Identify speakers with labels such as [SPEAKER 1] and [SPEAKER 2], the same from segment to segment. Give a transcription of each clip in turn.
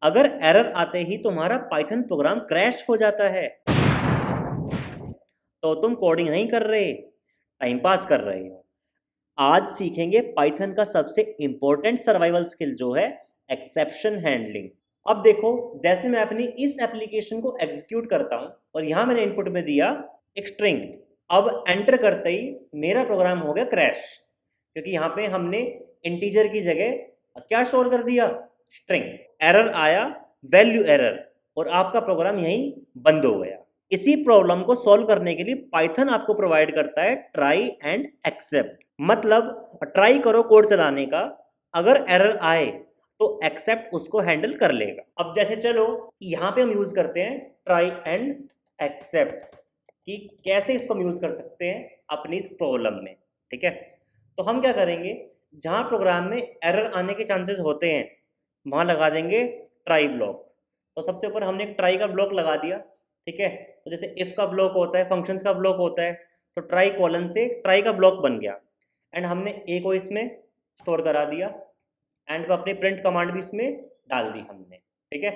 [SPEAKER 1] अगर एरर आते ही तुम्हारा पाइथन प्रोग्राम क्रैश हो जाता है तो तुम कोडिंग नहीं कर रहे, टाइम पास कर रहे हो। आज सीखेंगे पाइथन का सबसे इंपॉर्टेंट सर्वाइवल स्किल जो है एक्सेप्शन हैंडलिंग। अब देखो, जैसे मैं अपनी इस एप्लीकेशन को एग्जीक्यूट करता हूं और यहां मैंने इनपुट में दिया एक स्ट्रिंग। अब एंटर करते ही मेरा प्रोग्राम हो गया क्रैश, क्योंकि यहां पे हमने इंटीजर की जगह क्या स्टोर कर दिया, स्ट्रिंग। एरर आया, वैल्यू एरर, और आपका प्रोग्राम यहीं बंद हो गया। इसी प्रॉब्लम को सॉल्व करने के लिए पाइथन आपको प्रोवाइड करता है ट्राई एंड एक्सेप्ट। मतलब ट्राई करो कोड चलाने का, अगर एरर आए तो एक्सेप्ट उसको हैंडल कर लेगा। अब जैसे चलो यहां पे हम यूज करते हैं ट्राई एंड एक्सेप्ट, कि कैसे इसको हम यूज कर सकते हैं अपनी इस प्रॉब्लम में। ठीक है, तो हम क्या करेंगे, जहां प्रोग्राम में एरर आने के चांसेस होते हैं वहां लगा देंगे ट्राई ब्लॉक। तो सबसे ऊपर हमने एक ट्राई का ब्लॉक लगा दिया। ठीक है, तो जैसे इफ का ब्लॉक होता है, फंक्शंस का ब्लॉक होता है, तो ट्राई कॉलन से ट्राई का ब्लॉक बन गया। एंड हमने ए को इसमें स्टोर करा दिया, एंड अपनी प्रिंट कमांड भी इसमें डाल दी हमने। ठीक है,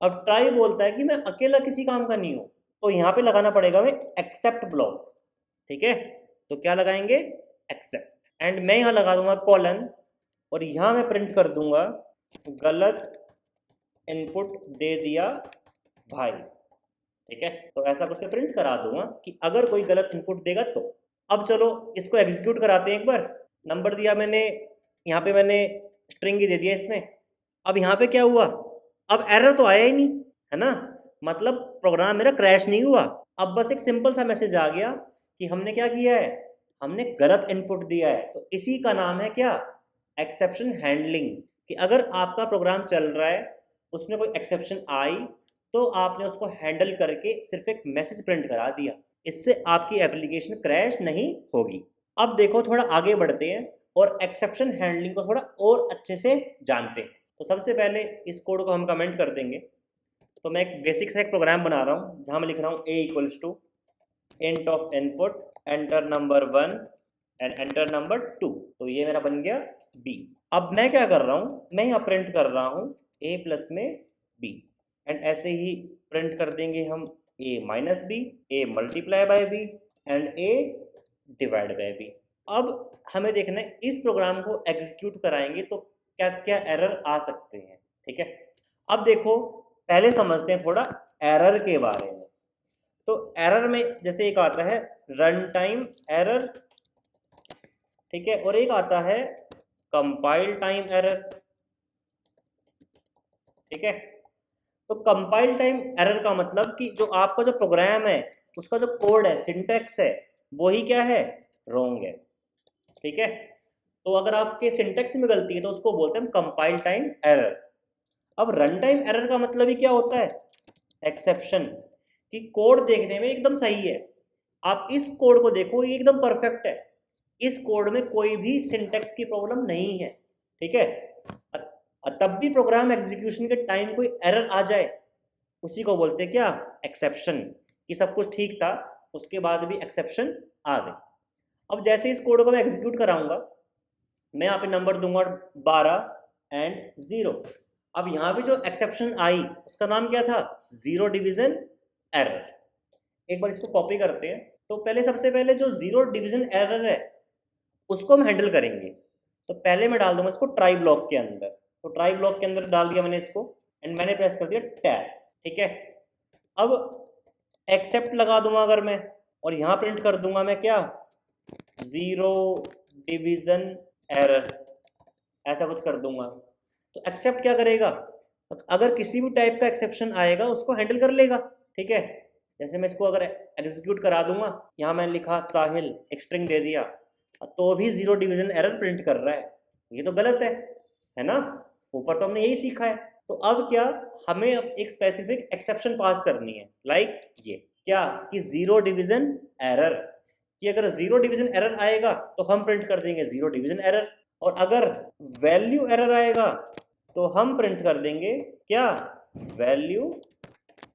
[SPEAKER 1] अब ट्राई बोलता है कि मैं अकेला किसी काम का नहीं हूं, तो यहाँ पे लगाना पड़ेगा हमें एक्सेप्ट ब्लॉक। ठीक है, तो क्या लगाएंगे, एक्सेप्ट। एंड मैं यहाँ लगा दूंगा कॉलन, और यहाँ मैं प्रिंट कर दूंगा गलत इनपुट दे दिया भाई। ठीक है, तो ऐसा कुछ मैं प्रिंट करा दूंगा कि अगर कोई गलत इनपुट देगा तो। अब चलो इसको एग्जीक्यूट कराते हैं एक बार। नंबर दिया मैंने, यहाँ पे मैंने स्ट्रिंग ही दे दिया इसमें। अब यहाँ पे क्या हुआ, अब एरर तो आया ही नहीं, है ना, मतलब प्रोग्राम मेरा क्रैश नहीं हुआ। अब बस एक सिंपल सा मैसेज आ गया कि हमने क्या किया है, हमने गलत इनपुट दिया है। तो इसी का नाम है क्या, एक्सेप्शन हैंडलिंग। कि अगर आपका प्रोग्राम चल रहा है, उसमें कोई एक्सेप्शन आई, तो आपने उसको हैंडल करके सिर्फ एक मैसेज प्रिंट करा दिया, इससे आपकी एप्लीकेशन क्रैश नहीं होगी। अब देखो थोड़ा आगे बढ़ते हैं और एक्सेप्शन हैंडलिंग को थोड़ा और अच्छे से जानते हैं। तो सबसे पहले इस कोड को हम कमेंट कर देंगे। तो मैं एक बेसिक सा एक प्रोग्राम बना रहा हूँ जहाँ मैं लिख रहा हूँ a equals to int of input enter number 1 and enter number 2। तो ये मेरा बन गया b। अब मैं क्या कर रहा हूँ, मैं यहाँ प्रिंट कर रहा हूँ a प्लस में b, एंड ऐसे ही प्रिंट कर देंगे हम a minus b, a multiply by b and a divide by b। अब हमें देखना है इस प्रोग्राम को एग्जीक्यूट कराएंगे तो क्या क्या एरर आ सकते हैं। ठीक है, अब देखो पहले समझते हैं थोड़ा एरर के बारे में। तो एरर में जैसे एक आता है रन टाइम एरर, ठीक है, और एक आता है कंपाइल टाइम एरर। ठीक है, तो कंपाइल टाइम एरर का मतलब कि जो आपका जो प्रोग्राम है उसका जो कोड है, सिंटैक्स है, वही क्या है, रॉन्ग है। ठीक है, तो अगर आपके सिंटैक्स में गलती है तो उसको बोलते हैं कंपाइल टाइम एरर। अब रन टाइम एरर का मतलब ही क्या होता है, एक्सेप्शन, कि कोड देखने में एकदम सही है, आप इस कोड को देखो ये एकदम परफेक्ट है, इस कोड में कोई भी सिंटैक्स की प्रॉब्लम नहीं है। ठीक है, तब भी प्रोग्राम एग्जीक्यूशन के टाइम कोई एरर आ जाए, उसी को बोलते हैं क्या, एक्सेप्शन, कि सब कुछ ठीक था उसके बाद भी एक्सेप्शन आ गई। अब जैसे इस कोड को मैं एग्जीक्यूट कराऊंगा, मैं यहाँ पे नंबर दूंगा 12 एंड 0। अब यहाँ भी जो एक्सेप्शन आई उसका नाम क्या था, जीरो डिवीजन एरर। एक बार इसको कॉपी करते हैं। तो पहले सबसे पहले जो जीरो डिवीजन एरर है उसको हम हैंडल करेंगे। तो पहले मैं डाल दूंगा इसको ट्राई ब्लॉक के अंदर। तो ट्राई ब्लॉक के अंदर डाल दिया मैंने इसको, एंड मैंने प्रेस कर दिया टैब। ठीक है, अब एक्सेप्ट लगा दूंगा अगर मैं, और यहाँ प्रिंट कर दूंगा मैं क्या, जीरो डिवीजन एरर, ऐसा कुछ कर दूंगा। तो एक्सेप्ट क्या करेगा, अगर किसी भी टाइप का एक्सेप्शन आएगा उसको हैंडल कर लेगा। ठीक है, जैसे मैं इसको अगर एग्जीक्यूट करा दूंगा, यहाँ मैंने लिखा साहिल, एक स्ट्रिंग दे दिया, तो भी जीरो डिवीजन एरर प्रिंट कर रहा है, ये तो गलत है ना, ऊपर तो हमने यही सीखा है। तो अब क्या, हमें अब एक स्पेसिफिक एक्सेप्शन पास करनी है, लाइक ये क्या, कि जीरो डिवीजन एरर, कि अगर जीरो डिवीजन एरर आएगा तो हम प्रिंट कर देंगे जीरो डिवीजन एरर, और अगर वैल्यू एरर आएगा तो हम प्रिंट कर देंगे क्या, वैल्यू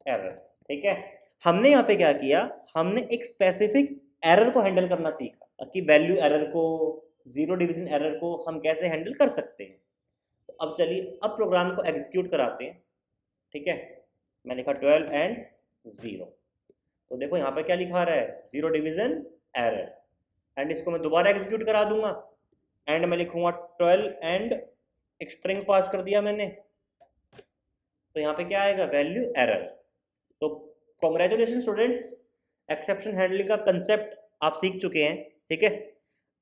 [SPEAKER 1] एरर। ठीक है, हमने यहाँ पे क्या किया, हमने एक स्पेसिफिक एरर को हैंडल करना सीखा कि वैल्यू एरर को, जीरो डिवीजन एरर को हम कैसे हैंडल कर सकते हैं। तो अब चलिए अब प्रोग्राम को एग्जीक्यूट कराते हैं। ठीक है, मैं लिखा 12 एंड 0। तो देखो यहाँ पे क्या लिखा रहा है, 0 डिवीजन एरर। एंड इसको मैं दोबारा एग्जीक्यूट करा दूंगा एंड मैं लिखूंगा 12 एंड एक स्ट्रिंग पास कर दिया मैंने, तो यहाँ पे क्या आएगा, वैल्यू एरर। तो कॉन्ग्रेचुलेशन स्टूडेंट्स, एक्सेप्शन हैंडलिंग का कंसेप्ट आप सीख चुके हैं। ठीक है,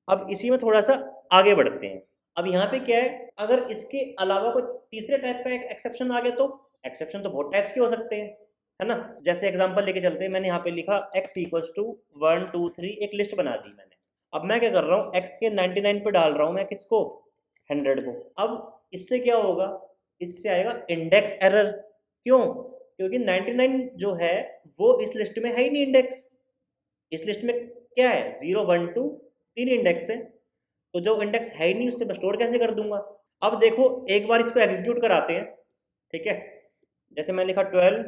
[SPEAKER 1] अब इसी में थोड़ा सा आगे बढ़ते हैं। अब यहाँ पे क्या है, अगर इसके अलावा कोई तीसरे टाइप का एक एक्सेप्शन आ गया तो एक्सेप्शन तो बहुत टाइप्स के हो सकते हैं, है ना। जैसे एग्जांपल लेके चलते हैं, मैंने यहाँ पे लिखा x इक्वल्स टू 1 2 3, एक लिस्ट बना दी मैंने। अब मैं क्या कर रहा हूँ, x के 99 पे डाल रहा हूँ मैं किसको, 100 को। अब इससे क्या होगा, इससे आएगा इंडेक्स एरर। क्यों, क्योंकि 99 जो है वो इस लिस्ट में है ही नहीं इंडेक्स। इस लिस्ट में क्या है, 0 1 2 3 इंडेक्स है, तो जो इंडेक्स है ही नहीं उसमें मैं स्टोर कैसे कर दूंगा। अब देखो एक बार इसको एग्जीक्यूट कराते हैं। ठीक है, जैसे मैं लिखा 12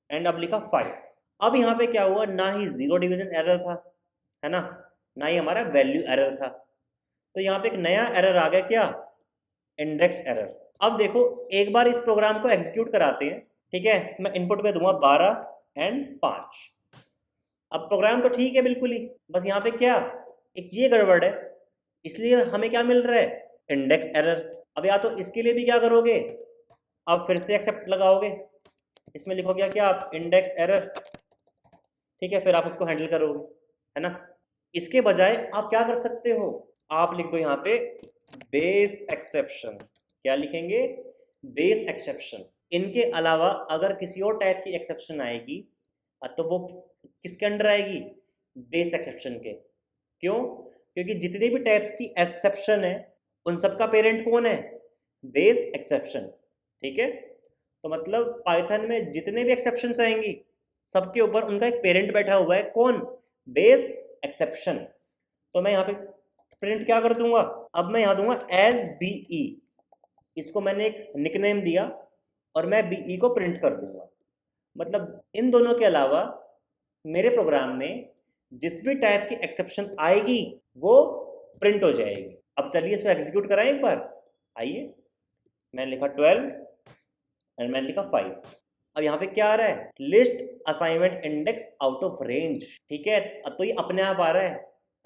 [SPEAKER 1] एंड अब लिखा 5। अब यहाँ पे क्या हुआ, ना ही 0 डिवीजन एरर था, है ना ही हमारा वैल्यू एरर था। तो यहाँ पे एक नया एरर आ गया, क्या, इंडेक्स एरर। अब देखो एक बार इस प्रोग्राम को एग्जीक्यूट कराते हैं। ठीक है, मैं इनपुट में दूंगा 12 एंड 5। अब प्रोग्राम तो ठीक है बिल्कुल ही, बस यहाँ पे क्या, एक ये गड़बड़ है, इसलिए हमें क्या मिल रहा है, इंडेक्स एरर। अब या तो इसके लिए भी क्या करोगे, अब फिर से एक्सेप्ट लगाओगे, इसमें लिखोगे क्या आप, इंडेक्स एरर। ठीक है, फिर आप उसको हैंडल करोगे, है ना। इसके बजाय आप क्या कर सकते हो, आप लिख दो यहाँ पे बेस एक्सेप्शन। क्या लिखेंगे, बेस एक्सेप्शन। इनके अलावा अगर किसी और टाइप की एक्सेप्शन आएगी तो वो किसके अंडर आएगी, बेस एक्सेप्शन के। क्यों, क्योंकि जितने भी टाइप्स की एक्सेप्शन है उन सबका पेरेंट कौन है, बेस एक्सेप्शन। ठीक है, तो मतलब पाइथन में जितने भी एक्सेप्शंस आएंगी सबके ऊपर उनका एक पेरेंट बैठा हुआ है, कौन, बेस एक्सेप्शन। तो मैं यहाँ पे प्रिंट क्या कर दूंगा, अब मैं यहाँ दूंगा एज बीई। इसको मैंने एक निकनेम दिया और मैं बीई को प्रिंट कर दूंगा। मतलब इन दोनों के अलावा मेरे प्रोग्राम में जिस भी टाइप की एक्सेप्शन आएगी वो प्रिंट हो जाएगी। अब चलिए इसको एग्जीक्यूट कराएं एक बार, आइए। मैंने लिखा 12 एंड मैंने लिखा 5। अब यहाँ पे क्या आ रहा है, list assignment index out of range. ठीक है, अब तो ये अपने आप आ रहा है।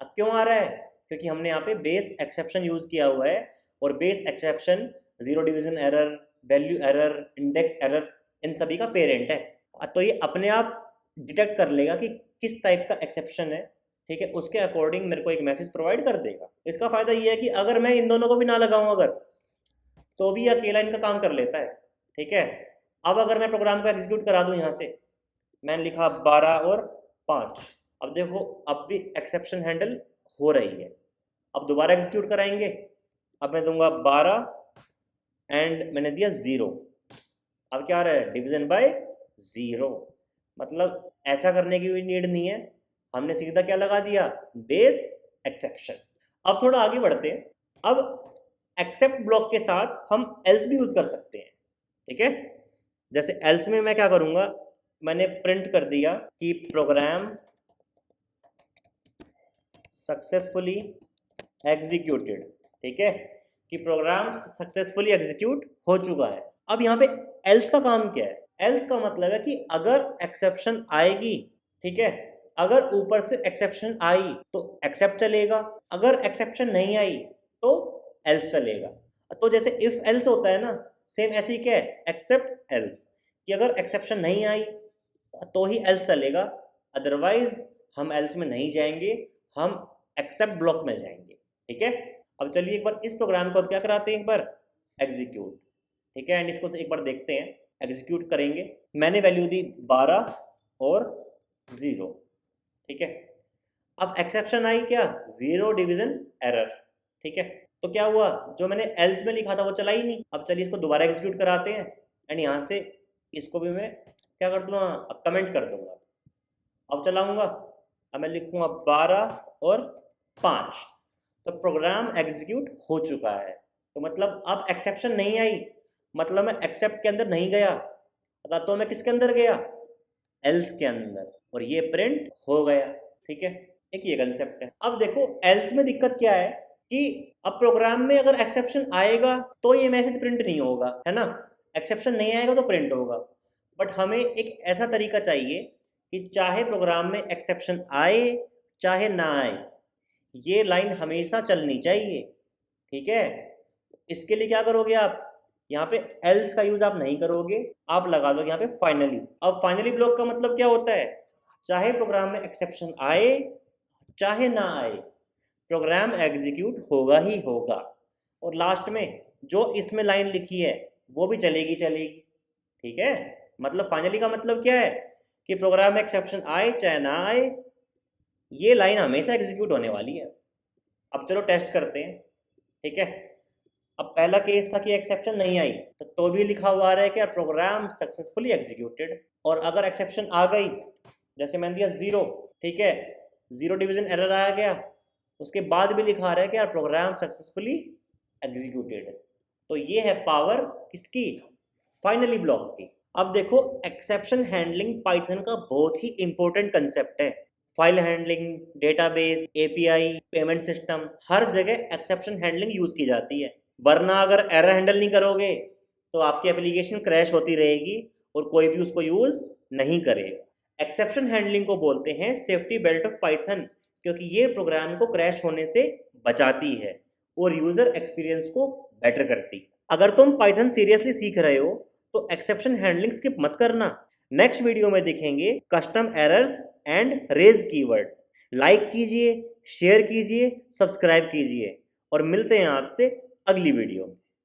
[SPEAKER 1] अब क्यों आ रहा है, क्योंकि हमने यहाँ पे बेस एक्सेप्शन यूज किया हुआ है, और base exception 0 division error, value error, index error, इन सभी का पेरेंट है। तो ये अपने आप डिटेक्ट कर लेगा कि किस टाइप का एक्सेप्शन है। ठीक है, उसके अकॉर्डिंग मेरे को एक मैसेज प्रोवाइड कर देगा। इसका फायदा ये है कि अगर मैं इन दोनों को भी ना लगाऊं अगर, तो भी अकेला इनका काम कर लेता है। ठीक है, अब अगर मैं प्रोग्राम को एग्जीक्यूट करा दूं, यहाँ से मैंने लिखा 12 और 5। अब देखो अब भी एक्सेप्शन हैंडल हो रही है। अब दोबारा एग्जीक्यूट कराएंगे, अब मैं दूंगा 12 एंड मैंने दिया 0। अब क्या आ रहा है, डिवीजन बाय 0। मतलब ऐसा करने की भी नीड नहीं है, हमने सीधा क्या लगा दिया, बेस एक्सेप्शन। अब थोड़ा आगे बढ़ते हैं। अब एक्सेप्ट ब्लॉक के साथ हम एल्स भी यूज कर सकते हैं। ठीक है, जैसे एल्स में मैं क्या करूंगा, मैंने प्रिंट कर दिया कि प्रोग्राम सक्सेसफुली एग्जीक्यूटेड। ठीक है, कि प्रोग्राम सक्सेसफुली एग्जीक्यूट हो चुका है। अब यहाँ पे एल्स का काम क्या है, एल्स का मतलब है कि अगर एक्सेप्शन आएगी, ठीक है, अगर ऊपर से एक्सेप्शन आई तो एक्सेप्ट चलेगा, अगर एक्सेप्शन नहीं आई तो एल्स चलेगा। तो जैसे इफ एल्स होता है ना, सेम ऐसे ही क्या है, एक्सेप्ट एल्स, कि अगर एक्सेप्शन नहीं आई तो ही एल्स चलेगा, अदरवाइज हम एल्स में नहीं जाएंगे, हम एक्सेप्ट ब्लॉक में जाएंगे। ठीक है, अब चलिए एक बार इस प्रोग्राम को अब क्या कराते हैं, एक बार एग्जीक्यूट। ठीक है, एंड इसको एक बार देखते हैं, एग्जीक्यूट करेंगे। मैंने वैल्यू दी 12 और 0। ठीक है, अब एक्सेप्शन आई क्या, 0 डिवीजन एरर। ठीक है, तो क्या हुआ, जो मैंने एल्स में लिखा था वो चला ही नहीं। अब चलिए इसको दोबारा एग्जीक्यूट कराते हैं एंड यहाँ से इसको भी मैं क्या कर दूंगा, कमेंट कर दूंगा। अब चलाऊंगा, अब मैं लिखूंगा 12 और 5, तो प्रोग्राम एग्जीक्यूट हो चुका है। तो मतलब अब एक्सेप्शन नहीं आई, मतलब मैं एक्सेप्ट के अंदर नहीं गया, तो मैं किसके अंदर गया, एल्स के अंदर, और ये प्रिंट हो गया। ठीक है, एक ये कंसेप्ट है। अब देखो एल्स में दिक्कत क्या है कि अब प्रोग्राम में अगर एक्सेप्शन आएगा तो ये मैसेज प्रिंट नहीं होगा, है ना, एक्सेप्शन नहीं आएगा तो प्रिंट होगा। बट हमें एक ऐसा तरीका चाहिए कि चाहे प्रोग्राम में एक्सेप्शन आए चाहे ना आए, ये लाइन हमेशा चलनी चाहिए। ठीक है, इसके लिए क्या करोगे आप, यहाँ पे एल्स का यूज आप नहीं करोगे, आप लगा दोगे यहाँ पे फाइनली। अब फाइनली ब्लॉक का मतलब क्या होता है, चाहे प्रोग्राम में एक्सेप्शन आए चाहे ना आए, प्रोग्राम एग्जीक्यूट होगा ही होगा, और लास्ट में जो इसमें लाइन लिखी है वो भी चलेगी चलेगी। ठीक है, मतलब फाइनली का मतलब क्या है कि प्रोग्राम में एक्सेप्शन आए चाहे ना आए, ये लाइन हमेशा एग्जीक्यूट होने वाली है। अब चलो टेस्ट करते हैं। ठीक है, अब पहला केस था कि एक्सेप्शन नहीं आई, तो भी लिखा हुआ आ रहा है कि प्रोग्राम सक्सेसफुली एग्जीक्यूटेड। और अगर एक्सेप्शन आ गई, जैसे मैंने दिया 0, ठीक है, 0 डिवीजन एरर आ गया, उसके बाद भी लिखा आ रहा है कि प्रोग्राम सक्सेसफुली एग्जीक्यूटेड। तो ये है पावर किसकी, फाइनली ब्लॉक की। अब देखो, एक्सेप्शन हैंडलिंग पाइथन का बहुत ही इंपॉर्टेंट कंसेप्ट है। File handling, database, API, payment system, हर जगह एक्सेप्शन हैंडलिंग यूज की जाती है। वरना अगर एरर हैंडल नहीं करोगे तो आपकी एप्लीकेशन क्रैश होती रहेगी और कोई भी उसको यूज नहीं करेगा। एक्सेप्शन हैंडलिंग को बोलते हैं सेफ्टी बेल्ट ऑफ पाइथन, क्योंकि ये प्रोग्राम को क्रैश होने से बचाती है और यूजर एक्सपीरियंस को बेटर करती है। अगर तुम पाइथन सीरियसली सीख रहे हो तो एक्सेप्शन हैंडलिंग स्किप मत करना। नेक्स्ट वीडियो में देखेंगे custom errors and raise keyword. Like कीजिए, शेयर कीजिए, सब्सक्राइब कीजिए और मिलते हैं आपसे अगली वीडियो में।